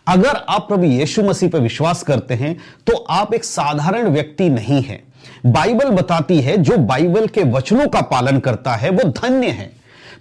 अगर आप प्रभु यीशु मसीह पर विश्वास करते हैं तो आप एक साधारण व्यक्ति नहीं हैं। बाइबल बताती है जो बाइबल के वचनों का पालन करता है वो धन्य है।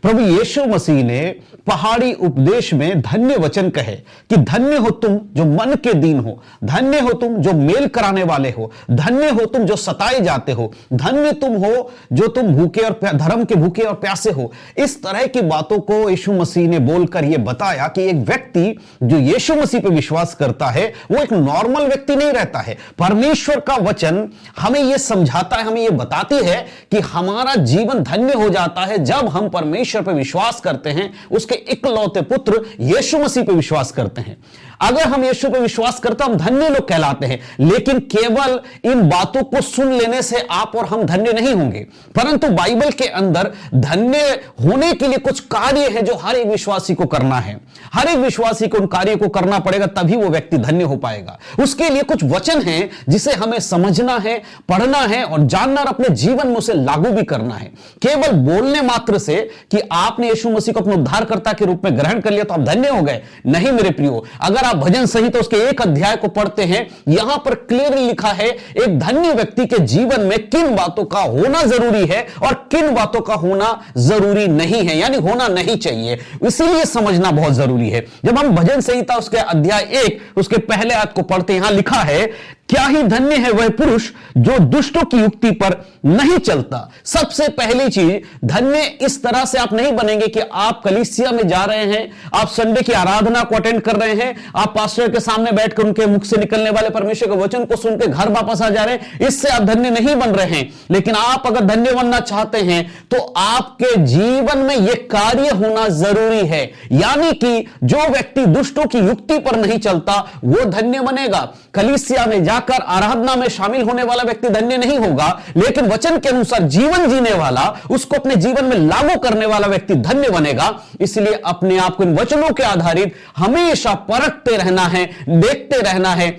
प्रभु यीशु मसीह ने पहाड़ी उपदेश में धन्य वचन कहे कि धन्य हो तुम जो मन के दीन हो, धन्य हो तुम जो मेल कराने वाले हो, धन्य हो तुम जो सताए जाते हो, धन्य तुम हो जो तुम भूखे और धर्म के भूखे और प्यासे हो। इस तरह की बातों को यीशु मसीह ने बोलकर यह बताया कि एक व्यक्ति जो यीशु मसीह पर विश्वास करता है वो एक नॉर्मल व्यक्ति नहीं रहता है। परमेश्वर का वचन हमें यह समझाता है, हमें यह बताती है कि हमारा जीवन धन्य हो जाता है जब हम परमेश्वर पर विश्वास करते हैं, उसके इकलौते पुत्र यीशु मसीह पर विश्वास करते हैं। अगर हम यीशु पर विश्वास करते हैं हम धन्य लोग कहलाते हैं। लेकिन केवल इन बातों को सुन लेने से आप और हम धन्य नहीं होंगे, परंतु बाइबल के अंदर धन्य होने के लिए कुछ कार्य है जो हर एक विश्वासी को करना है। हर एक विश्वासी को उन कार्यों को करना पड़ेगा, तभी वो व्यक्ति धन्य हो पाएगा। उसके लिए कुछ वचन हैं जिसे हमें समझना है, पढ़ना है और जानना और अपने जीवन में उसे लागू भी करना है। केवल बोलने मात्र से कि आपने यीशु मसीह को अपने उद्धारकर्ता के रूप में ग्रहण कर लिया तो आप धन्य हो गए, नहीं मेरे प्रियो। अगर आप भजन संहिता उसके एक अध्याय को पढ़ते हैं, यहां पर क्लियरली लिखा है एक धन्य व्यक्ति के जीवन में किन बातों का होना जरूरी है और किन बातों का होना जरूरी नहीं है, यानी होना नहीं चाहिए। इसीलिए समझना बहुत जरूरी है। जब हम भजन संहिता उसके अध्याय 1 उसके पहले आयत को पढ़ते हैं, यहां लिखा है क्या ही धन्य है वह पुरुष जो दुष्टों की युक्ति पर नहीं चलता। सबसे पहली चीज, धन्य इस तरह से आप नहीं बनेंगे कि आप कलीसिया में जा रहे हैं, आप संडे की आराधना को अटेंड कर रहे हैं, आप पास्टर के सामने बैठकर उनके मुख से निकलने वाले परमेश्वर के वचन को सुनकर घर वापस आ जा रहे हैं, इससे आप धन्य नहीं बन रहे हैं। लेकिन आप अगर धन्य बनना चाहते हैं तो आपके जीवन में यह कार्य होना जरूरी है, यानी कि जो व्यक्ति दुष्टों की युक्ति पर नहीं चलता वो धन्य बनेगा। कलीसिया में जाकर आराधना में शामिल होने वाला व्यक्ति धन्य नहीं होगा, लेकिन वचन के अनुसार जीवन जीने वाला, उसको अपने जीवन में लागू करने वाला व्यक्ति धन्य बनेगा। इसलिए अपने आप को इन वचनों के आधारित हमेशा परखते रहना है, देखते रहना है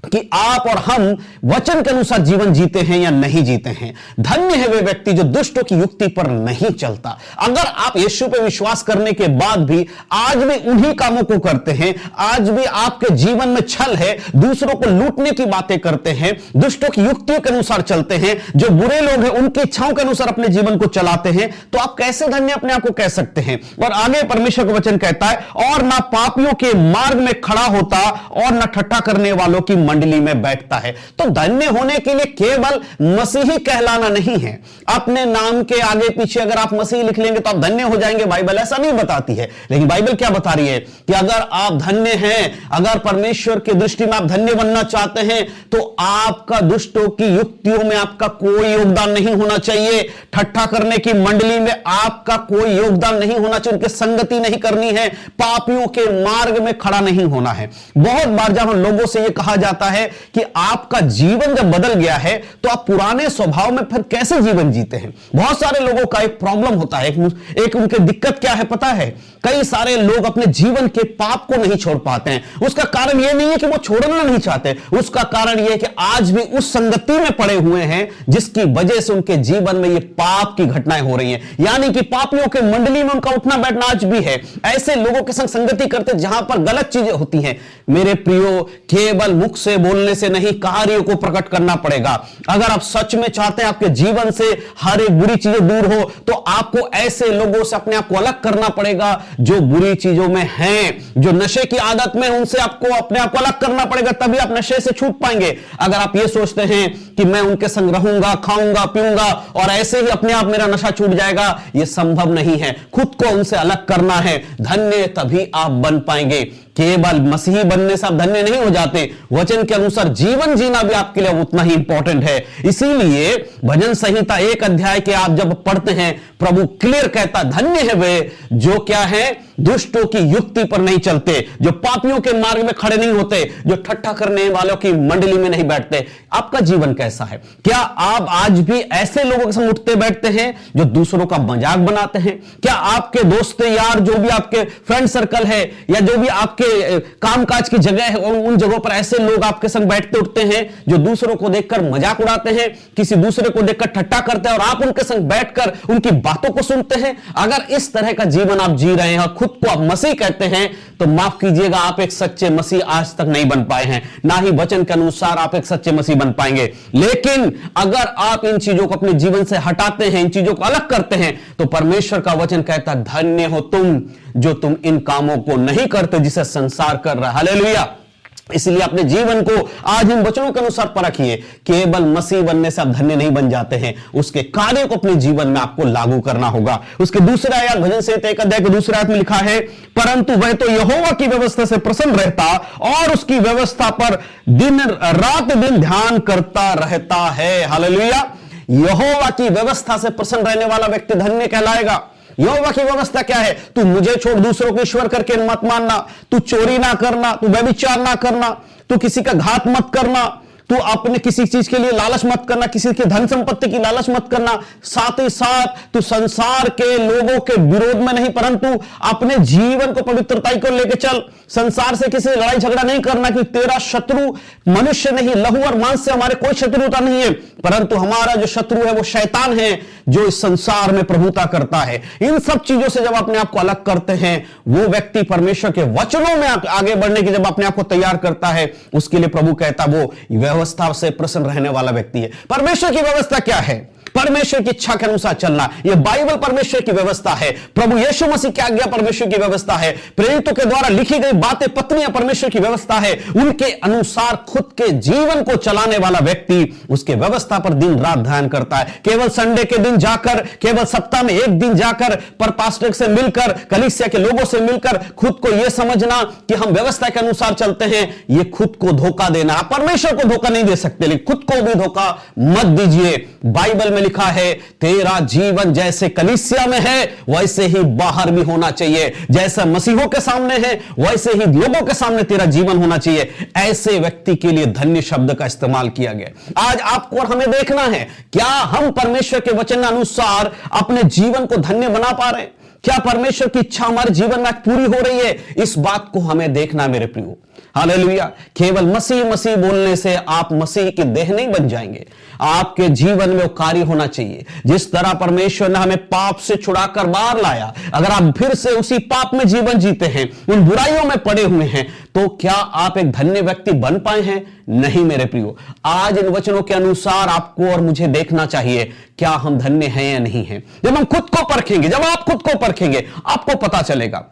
कि आप और हम वचन के अनुसार जीवन जीते हैं या नहीं जीते हैं। धन्य है वे व्यक्ति जो दुष्टों की युक्ति पर नहीं चलता। अगर आप यीशु पे विश्वास करने के बाद भी आज भी उन्हीं कामों को करते हैं, आज भी आपके जीवन में छल है, दूसरों को लूटने की बातें करते हैं, दुष्टों की युक्तियों के अनुसार चलते हैं, जो बुरे लोग हैं उनकी इच्छाओं के अनुसार अपने जीवन को चलाते हैं, तो आप कैसे धन्य अपने आप को कह सकते हैं। और आगे परमेश्वर का वचन कहता है, और ना पापियों के मार्ग में खड़ा होता और ना ठट्ठा करने वालों की मंडली में बैठता है। तो धन्य होने के लिए केवल मसीही कहलाना नहीं है। अपने नाम के आगे पीछे अगर आप मसीही लिख लेंगे तो आप धन्य हो जाएंगे, बाइबल ऐसा नहीं बताती है। लेकिन बाइबल क्या बता रही है कि अगर आप धन्य हैं, अगर परमेश्वर की दृष्टि में आप धन्य बनना चाहते हैं तो आपका दुष्टों की युक्तियों में आपका कोई योगदान नहीं होना चाहिए। ठट्ठा करने की मंडली में आपका कोई योगदान नहीं होना चाहिए, उनकी संगति नहीं करनी है, पापियों के मार्ग में खड़ा नहीं होना है। बहुत बार जब हम लोगों से यह कहा जाता है कि आपका जीवन जब बदल गया है तो आप पुराने स्वभाव में फिर कैसे जीवन जीते हैं। बहुत सारे लोगों का एक प्रॉब्लम होता है, एक उनकी दिक्कत क्या है पता है, कई सारे लोग अपने जीवन के पाप को नहीं छोड़ पाते हैं। उसका कारण यह नहीं है कि वो छोड़ना नहीं चाहते, उसका कारण यह है कि आज भी उस संगति में पड़े हुए हैं जिसकी वजह से उनके जीवन में ये पाप की घटनाएं हो रही हैं। यानी कि पापियों के मंडली में उनका उठना बैठना आज भी है। ऐसे लोगों के संग संगति करते जहां पर गलत चीजें होती हैं। मेरे प्रियो, केवल मुख से बोलने से नहीं, कार्यों को प्रकट करना पड़ेगा। अगर आप सच में चाहते हैं आपके जीवन से हर एक बुरी चीजें दूर हो तो आपको ऐसे लोगों से अपने आप को अलग करना पड़ेगा जो बुरी चीजों में हैं, जो नशे की आदत में, उनसे आपको अपने आप को अलग करना पड़ेगा, तभी आप नशे से छूट पाएंगे। अगर आप ये सोचते हैं कि मैं उनके संग रहूंगा, खाऊंगा, पीऊंगा और ऐसे ही अपने आप मेरा नशा छूट जाएगा, यह संभव नहीं है। खुद को उनसे अलग करना है, धन्य तभी आप बन पाएंगे। केवल मसीही बनने से आप धन्य नहीं हो जाते, वचन के अनुसार जीवन जीना भी आपके लिए उतना ही इंपॉर्टेंट है। इसीलिए भजन संहिता 1 अध्याय के आप जब पढ़ते हैं, प्रभु क्लियर कहता, धन्य है वे जो क्या है, दुष्टों की युक्ति पर नहीं चलते, जो पापियों के मार्ग में खड़े नहीं होते, जो ठट्ठा करने वालों की मंडली में नहीं बैठते। आपका जीवन कैसा कैसा है? क्या आप आज भी ऐसे लोगों के संग उठते बैठते हैं जो दूसरों का मजाक बनाते हैं? क्या आपके दोस्त यार, जो भी आपके फ्रेंड सर्कल है या जो भी आपके कामकाज की जगह है, उन जगहों पर ऐसे लोग आपके संग बैठते उठते हैं जो दूसरों को देखकर मजाक उड़ाते हैं, किसी दूसरे को देखकर ठट्टा करते हैं और आप उनके संग बैठकर उनकी बातों को सुनते हैं? अगर इस तरह का जीवन आप जी रहे हैं और खुद को आप मसीह कहते हैं, तो माफ कीजिएगा, आप एक सच्चे मसीह आज तक नहीं बन पाए हैं। ना ही वचन के अनुसार आप एक सच्चे मसीह बन पाएंगे। लेकिन अगर आप इन चीजों को अपने जीवन से हटाते हैं, इन चीजों को अलग करते हैं, तो परमेश्वर का वचन कहता है, धन्य हो तुम जो तुम इन कामों को नहीं करते जिसे संसार कर रहा है। हालेलुया। इसलिए अपने जीवन को आज इन वचनों के अनुसार परखिए। केवल मसीह बनने से आप धन्य नहीं बन जाते हैं, उसके कार्यों को अपने जीवन में आपको लागू करना होगा। उसके दूसरे आयत, भजन संहिता 1 अध्याय के दूसरे आयत में लिखा है, परंतु वह तो यहोवा की व्यवस्था से प्रसन्न रहता और उसकी व्यवस्था पर दिन रात दिन ध्यान करता रहता है। हालेलुया। यहोवा की व्यवस्था से प्रसन्न रहने वाला व्यक्ति धन्य कहलाएगा। यहोवा की व्यवस्था क्या है? तू मुझे छोड़ दूसरों को ईश्वर करके मत मानना, तू चोरी ना करना, तू व्यभिचार ना करना, तू किसी का घात मत करना, तू अपने किसी चीज के लिए लालच मत करना, किसी के धन संपत्ति की लालच मत करना। साथ ही साथ तू संसार के लोगों के विरोध में नहीं, परंतु अपने जीवन को पवित्रता को लेकर चल। संसार से किसी लड़ाई झगड़ा नहीं करना, कि तेरा शत्रु मनुष्य नहीं, लहू और मांस से हमारे कोई शत्रुता नहीं है, परंतु हमारा जो शत्रु है वो शैतान है, जो इस संसार में प्रभुता करता है। इन सब चीजों से जब अपने आप को अलग करते हैं, वो व्यक्ति परमेश्वर के वचनों में आगे बढ़ने की जब अपने आप को तैयार करता है, उसके लिए प्रभु कहता वो व्यवस्था से प्रसन्न रहने वाला व्यक्ति है। परमेश्वर की व्यवस्था क्या है? परमेश्वर की इच्छा के अनुसार चलना। यह बाइबल परमेश्वर की व्यवस्था है। प्रभु यीशु मसीह की आज्ञा परमेश्वर की व्यवस्था है। प्रेरितों के द्वारा लिखी गई बातें, पत्नियां परमेश्वर की व्यवस्था है। उनके अनुसार खुद के जीवन को चलाने वाला व्यक्ति उसके व्यवस्था पर दिन रात ध्यान करता है। केवल संडे के दिन जाकर, केवल सप्ताह में एक दिन जाकर पर पास्टर से मिलकर, कलीसिया के लोगों से मिलकर खुद को यह समझना कि हम व्यवस्था के अनुसार चलते हैं, यह खुद को धोखा देना। आप परमेश्वर को धोखा नहीं दे सकते, लेकिन खुद को भी धोखा मत दीजिए। बाइबल में लिखा है, तेरा जीवन जैसे कलीसिया में है वैसे ही बाहर भी होना चाहिए। जैसा मसीहों के सामने है वैसे ही लोगों के सामने तेरा जीवन होना चाहिए। ऐसे व्यक्ति के लिए धन्य शब्द का इस्तेमाल किया गया। आज आपको और हमें देखना है, क्या हम परमेश्वर के वचन अनुसार अपने जीवन को धन्य बना पा रहे हैं? क्या परमेश्वर की इच्छा हमारे जीवन में पूरी हो रही है? इस बात को हमें देखना मेरे प्रियो। हालेलुया। केवल मसीह मसीह बोलने से आप मसीह की देह नहीं बन जाएंगे। आपके जीवन में वो कार्य होना चाहिए। जिस तरह परमेश्वर ने हमें पाप से छुड़ाकर बाहर लाया, अगर आप फिर से उसी पाप में जीवन जीते हैं, उन बुराइयों में पड़े हुए हैं, तो क्या आप एक धन्य व्यक्ति बन पाए हैं? नहीं मेरे प्रियो। आज इन वचनों के अनुसार आपको और मुझे देखना चाहिए, क्या हम धन्य हैं या नहीं हैं। जब हम खुद को परखेंगे, जब आप खुद को परखेंगे, आपको पता चलेगा।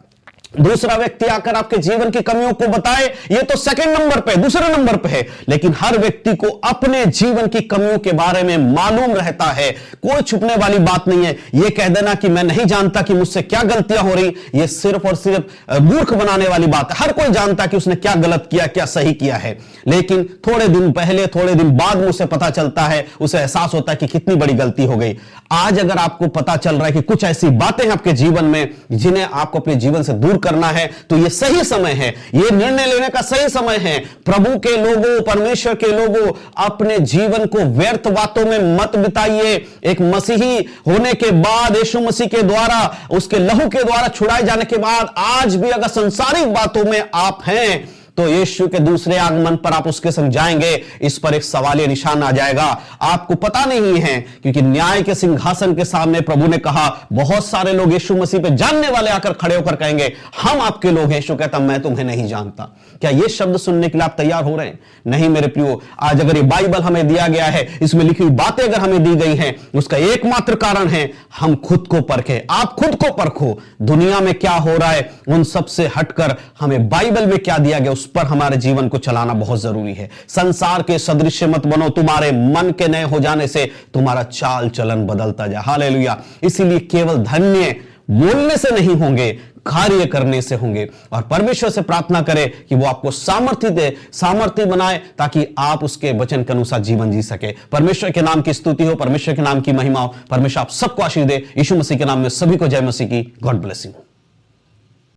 दूसरा व्यक्ति आकर आपके जीवन की कमियों को बताए, ये तो सेकंड नंबर पे, दूसरे नंबर पे है, लेकिन हर व्यक्ति को अपने जीवन की कमियों के बारे में मालूम रहता है। कोई छुपने वाली बात नहीं है। ये कह देना कि मैं नहीं जानता कि मुझसे क्या गलतियां हो रही, ये सिर्फ और सिर्फ मूर्ख बनाने वाली बात है। हर कोई जानता कि उसने क्या गलत किया, क्या सही किया है, लेकिन थोड़े दिन पहले, थोड़े दिन बाद में उसे पता चलता है, उसे एहसास होता है कि कितनी बड़ी गलती हो गई। आज अगर आपको पता चल रहा है कि कुछ ऐसी बातें हैं आपके जीवन में जिन्हें आपको अपने जीवन से दूर करना है, तो यह सही समय है, यह निर्णय लेने का सही समय है। प्रभु के लोगों, परमेश्वर के लोगों, अपने जीवन को व्यर्थ बातों में मत बिताइए। एक मसीही होने के बाद, यीशु मसीह के द्वारा, उसके लहू के द्वारा छुड़ाए जाने के बाद, आज भी अगर संसारिक बातों में आप हैं, तो यीशु के दूसरे आगमन पर आप उसके संग जाएंगे, इस पर एक सवालिया निशान आ जाएगा। आपको पता नहीं है, क्योंकि न्याय के सिंहासन के सामने प्रभु ने कहा, बहुत सारे लोग यीशु मसीह पे जानने वाले आकर खड़े होकर कहेंगे, हम आपके लोग हैं। यीशु कहता, मैं तुम्हें नहीं जानता। क्या ये शब्द सुनने के लिए आप तैयार हो रहे हैं? नहीं मेरे प्रियो। आज अगर ये बाइबल हमें दिया गया है, इसमें लिखी हुई बातें अगर हमें दी गई हैं, उसका एकमात्र कारण है हम खुद को परखें। आप खुद को परखो, दुनिया में क्या हो रहा है उन सब से हटकर हमें बाइबल में क्या दिया गया उस पर हमारे जीवन को चलाना बहुत जरूरी है। संसार के सदृश मत बनो। तुम्हारे मन के नए हो जाने से तुम्हारा चाल चलन बदलता जाए। हालेलुया। इसीलिए केवल धन्य बोलने से नहीं होंगे, कार्य करने से होंगे। और परमेश्वर से प्रार्थना करें कि वो आपको सामर्थ्य दे, सामर्थ्य बनाए, ताकि आप उसके वचन के अनुसार जीवन जी सके। परमेश्वर के नाम की स्तुति हो, परमेश्वर के नाम की महिमा हो। परमेश्वर आप सबको आशीष दे। यीशु मसीह के नाम में सभी को जय मसीह की। God bless you.